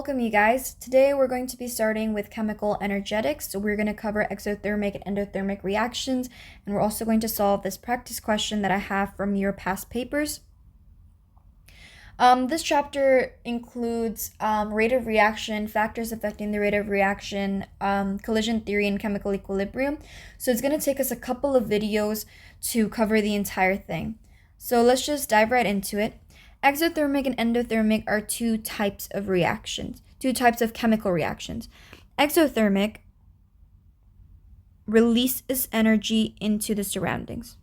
welcome you guys. Today we're going to be starting with chemical energetics. So we're going to cover exothermic and endothermic reactions, and we're also going to solve this practice question that I have from your past papers. This chapter includes rate of reaction, factors affecting the rate of reaction, collision theory, and chemical equilibrium. So it's going to take us a couple of videos to cover the entire thing. So let's just dive right into it. Exothermic and endothermic are two types of reactions, two types of chemical reactions. Exothermic releases energy into the surroundings.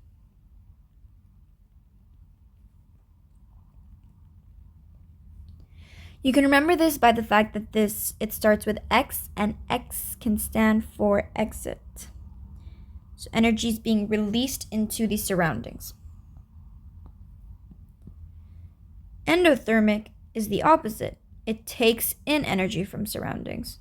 You can remember this by the fact that it starts with X, and X can stand for exit. So energy is being released into the surroundings. Endothermic is the opposite. It takes in energy from surroundings.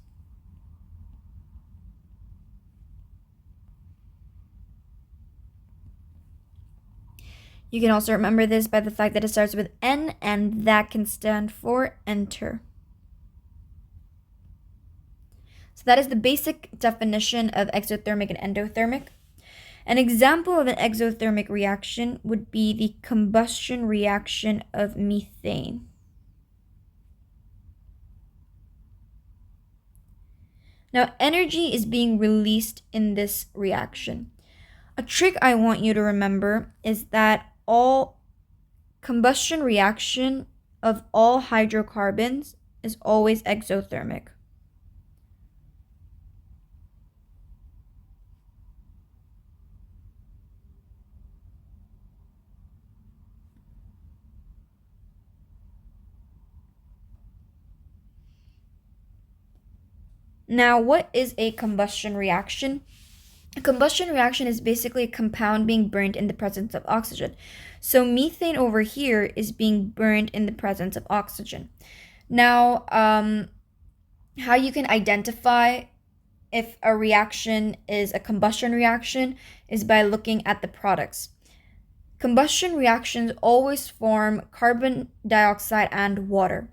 You can also remember this by the fact that it starts with N, and that can stand for enter. So that is the basic definition of exothermic and endothermic. An example of an exothermic reaction would be the combustion reaction of methane. Now, energy is being released in this reaction. A trick I want you to remember is that all combustion reaction of all hydrocarbons is always exothermic. Now, what is a combustion reaction? A combustion reaction is basically a compound being burned in the presence of oxygen. So methane over here is being burned in the presence of oxygen. Now, how you can identify if a reaction is a combustion reaction is by looking at the products. Combustion reactions always form carbon dioxide and water.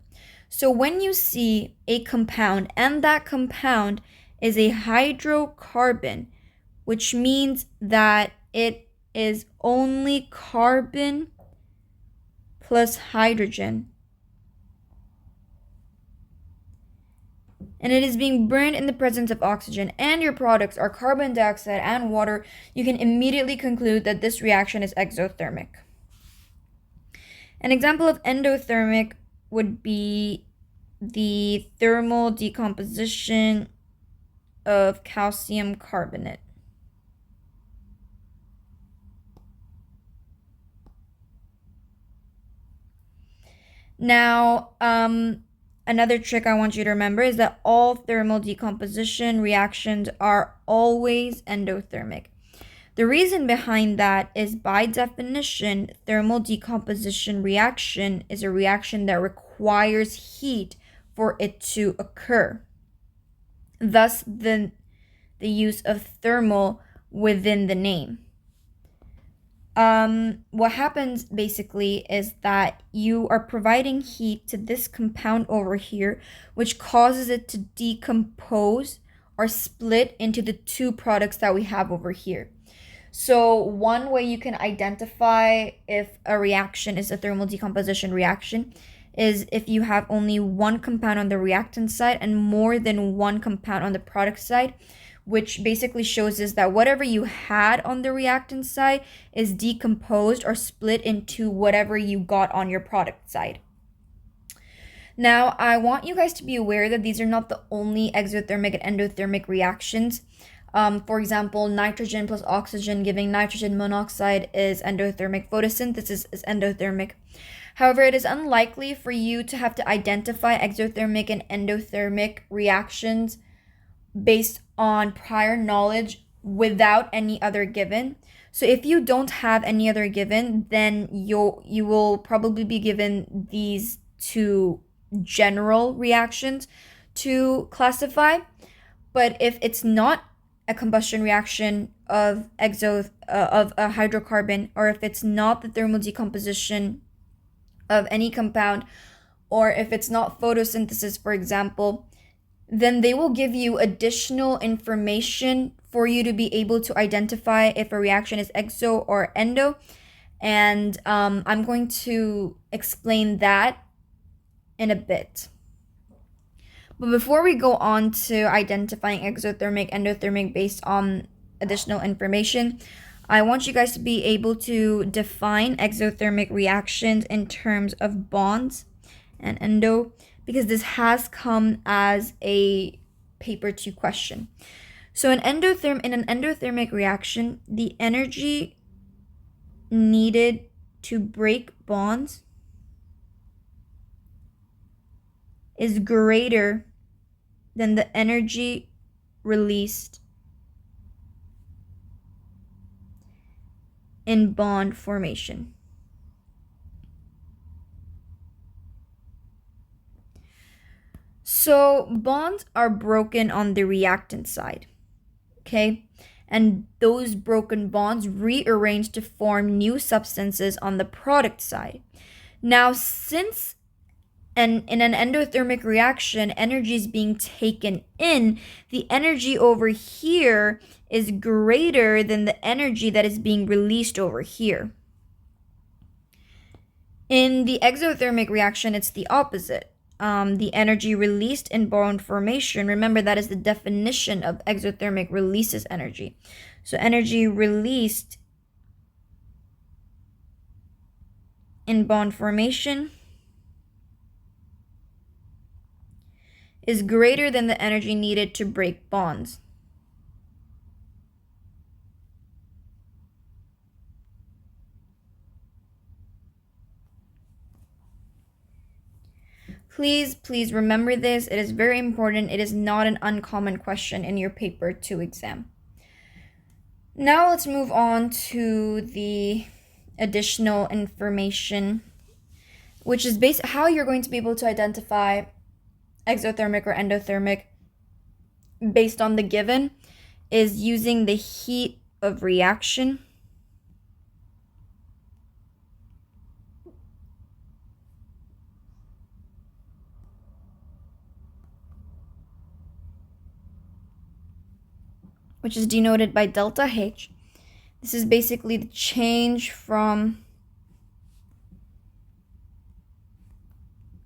So when you see a compound and that compound is a hydrocarbon, which means that it is only carbon plus hydrogen, and it is being burned in the presence of oxygen, and your products are carbon dioxide and water, you can immediately conclude that this reaction is exothermic. An example of endothermic would be the thermal decomposition of calcium carbonate. Now, another trick I want you to remember is that all thermal decomposition reactions are always endothermic. The reason behind that is, by definition, thermal decomposition reaction is a reaction that requires heat for it to occur. Thus, the use of thermal within the name. What happens basically is that you are providing heat to this compound over here, which causes it to decompose or split into the two products that we have over here. So one way you can identify if a reaction is a thermal decomposition reaction is if you have only one compound on the reactant side and more than one compound on the product side, which basically shows us that whatever you had on the reactant side is decomposed or split into whatever you got on your product side. Now, I want you guys to be aware that these are not the only exothermic and endothermic reactions. For example, nitrogen plus oxygen giving nitrogen monoxide is endothermic. Photosynthesis is endothermic. However, it is unlikely for you to have to identify exothermic and endothermic reactions based on prior knowledge without any other given. So if you don't have any other given, then you will probably be given these two general reactions to classify. But if it's not a combustion reaction of a hydrocarbon, or if it's not the thermal decomposition of any compound or if it's not photosynthesis, for example, then they will give you additional information for you to be able to identify if a reaction is exo or endo. And I'm going to explain that in a bit. But before we go on to identifying exothermic, endothermic based on additional information, I want you guys to be able to define exothermic reactions in terms of bonds and endo, because this has come as a paper 2 question. So in an endothermic reaction, the energy needed to break bonds is greater than the energy released in bond formation. So bonds are broken on the reactant side, okay? And those broken bonds rearrange to form new substances on the product side. Now, since in an endothermic reaction, energy is being taken in, the energy over here is greater than the energy that is being released over here. In the exothermic reaction, it's the opposite. The energy released in bond formation, remember that is the definition of exothermic, releases energy. So energy released in bond formation is greater than the energy needed to break bonds. Please remember this. It is very important. It is not an uncommon question in your paper 2 exam. Now let's move on to the additional information, which is how you're going to be able to identify exothermic or endothermic based on the given, is using the heat of reaction. Which is denoted by delta H. This is basically the change from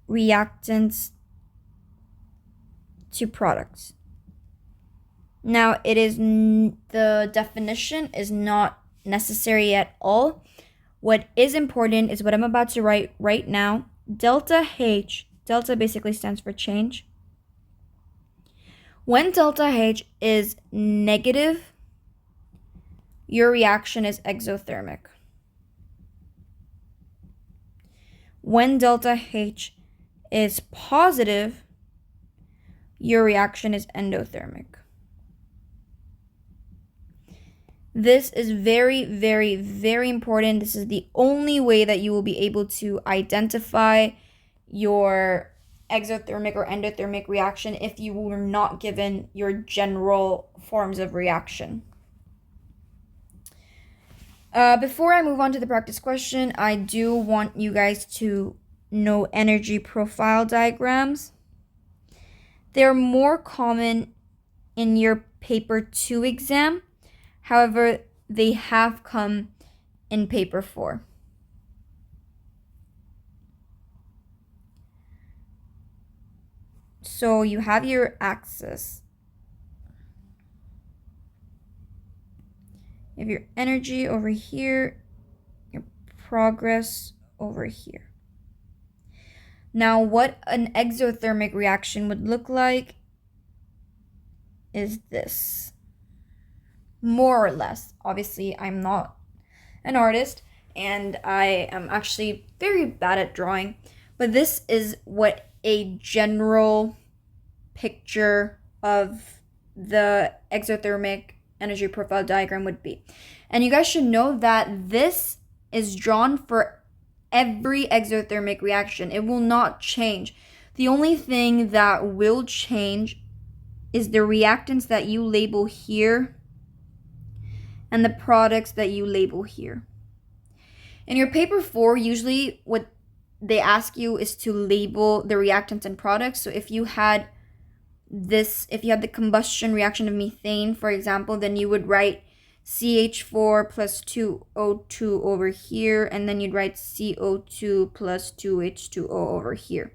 reactants to products. Now, it is the definition is not necessary at all. What is important is what I'm about to write right now. Delta H, delta basically stands for change. When delta H is negative, your reaction is exothermic. When delta H is positive, your reaction is endothermic. This is very, very, very important. This is the only way that you will be able to identify your exothermic or endothermic reaction if you were not given your general forms of reaction. Before I move on to the practice question, I do want you guys to know energy profile diagrams. They're more common in your paper 2 exam. However, they have come in paper 4. So you have your axis. You have your energy over here, your progress over here. Now, what an exothermic reaction would look like is this. More or less. Obviously, I'm not an artist, and I am actually very bad at drawing, but this is what a general picture of the exothermic energy profile diagram would be. And you guys should know that this is drawn for every exothermic reaction. It will not change. The only thing that will change is the reactants that you label here and the products that you label here. In your paper 4, usually what they ask you is to label the reactants and products. So if you had the combustion reaction of methane, for example, then you would write CH4 plus 2O2 over here, and then you'd write CO2 plus 2H2O over here.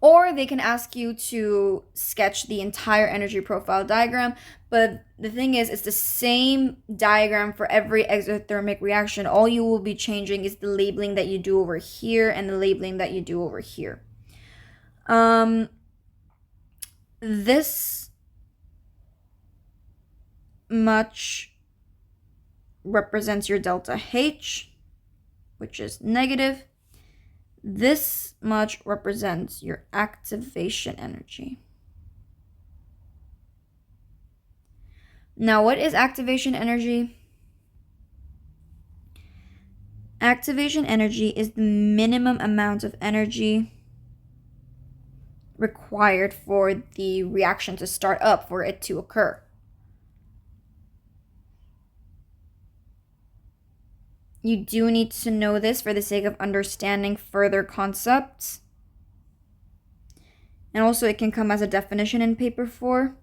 Or they can ask you to sketch the entire energy profile diagram, but the thing is, it's the same diagram for every exothermic reaction. All you will be changing is the labeling that you do over here and the labeling that you do over here. This much represents your delta H, which is negative. This much represents your activation energy. Now, what is activation energy? Activation energy is the minimum amount of energy required for the reaction to start up, for it to occur. You do need to know this for the sake of understanding further concepts. And also it can come as a definition in paper 4.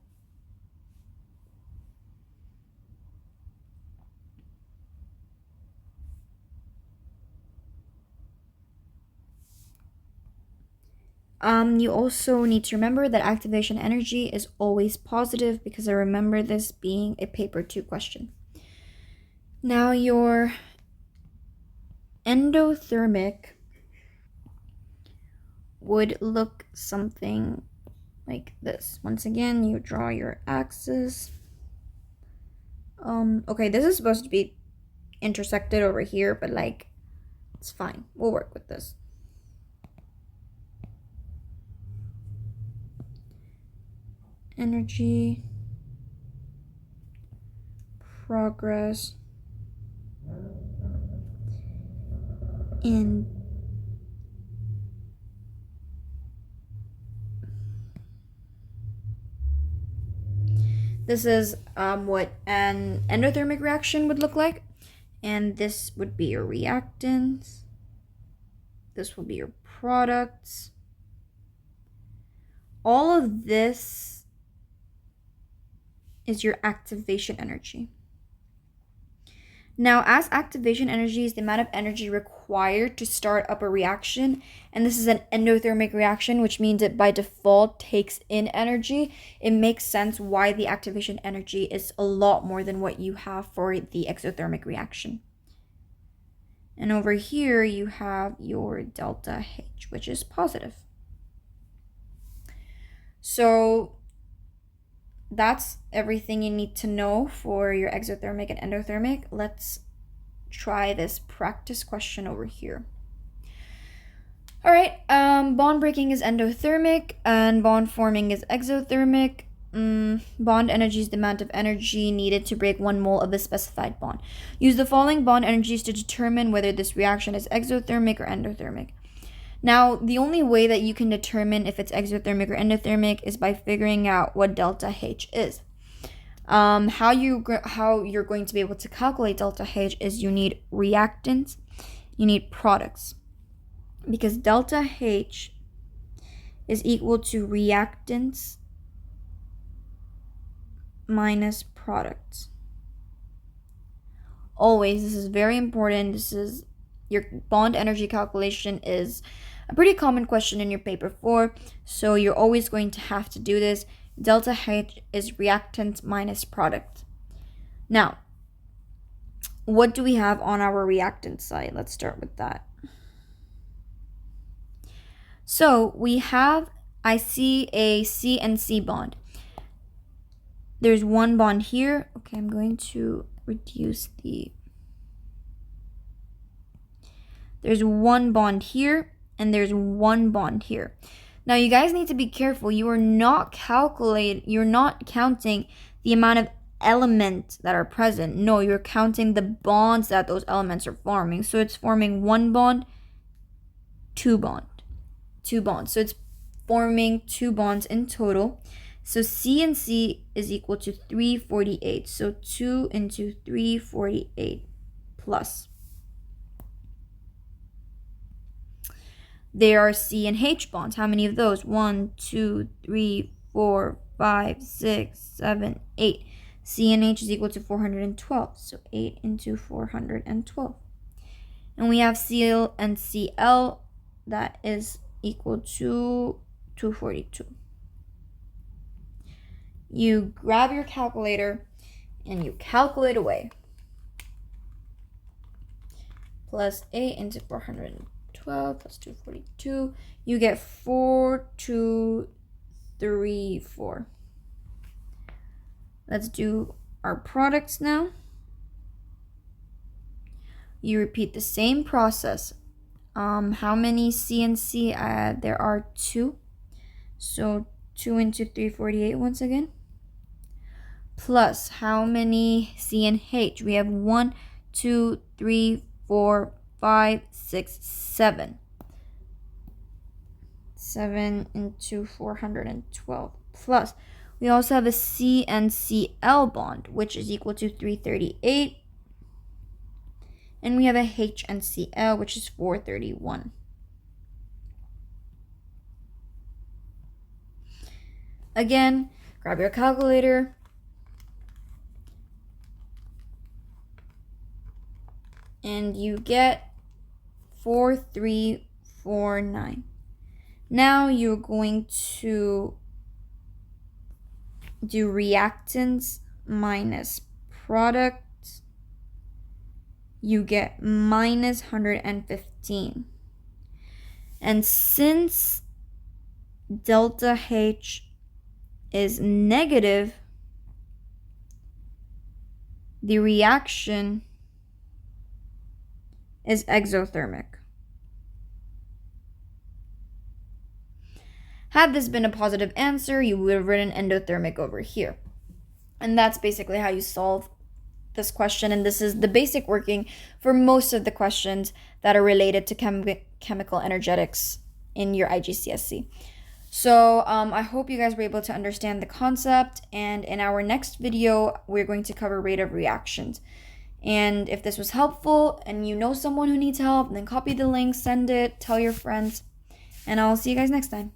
You also need to remember that activation energy is always positive, because I remember this being a paper 2 question. Now your endothermic would look something like this. Once again, you draw your axis. Okay, this is supposed to be intersected over here, but like, it's fine. We'll work with this. Energy, progress, and this is what an endothermic reaction would look like. And this would be your reactants. This will be your products. All of this is your activation energy. Now, as activation energy is the amount of energy required to start up a reaction, and this is an endothermic reaction, which means it by default takes in energy, it makes sense why the activation energy is a lot more than what you have for the exothermic reaction. And over here, you have your delta H, which is positive. So that's everything you need to know for your exothermic and endothermic. Let's try this practice question over here. All right, bond breaking is endothermic and bond forming is exothermic. Bond energy is the amount of energy needed to break 1 mole of the specified bond. Use the following bond energies to determine whether this reaction is exothermic or endothermic. Now, the only way that you can determine if it's exothermic or endothermic is by figuring out what delta H is. How you're going to be able to calculate delta H is you need reactants, you need products, because delta H is equal to reactants minus products. Always, this is very important. This is your bond energy calculation is a pretty common question in your paper 4, so you're always going to have to do this. Delta H is reactant minus product. Now, what do we have on our reactant side? Let's start with that. So we have, I see a C and C bond. There's 1 bond here. Okay, I'm going to reduce there's 1 bond here, and there's 1 bond here. Now, you guys need to be careful. You're not counting the amount of elements that are present. No, you're counting the bonds that those elements are forming. So it's forming 1 bond, 2 bonds. So it's forming 2 bonds in total. So C and C is equal to 348. So 2 into 348 plus. there are C and H bonds. How many of those? 1, 2, 3, 4, 5, 6, 7, 8. C and H is equal to 412. So 8 into 412. And we have Cl and Cl, that is equal to 242. You grab your calculator and you calculate away. Plus 8 into 412 plus 242. You get 4234. Let's do our products now. You repeat the same process. How many C and C? There are 2. So 2 into 348 once again. Plus, how many C and H? We have 1, 2, 3, 4, 5, 6, 7. 7 into 412. Plus, we also have a C and Cl bond, which is equal to 338. And we have a H and Cl, which is 431. Again, grab your calculator. And you get 4349. Now you're going to do reactants minus product. You get minus 115. And since delta H is negative, the reaction is exothermic. Had this been a positive answer, you would have written endothermic over here. And that's basically how you solve this question, and this is the basic working for most of the questions that are related to chemical energetics in your IGCSE. So I hope you guys were able to understand the concept, and in our next video, we're going to cover rate of reactions. And if this was helpful and you know someone who needs help, then copy the link, send it, tell your friends, and I'll see you guys next time.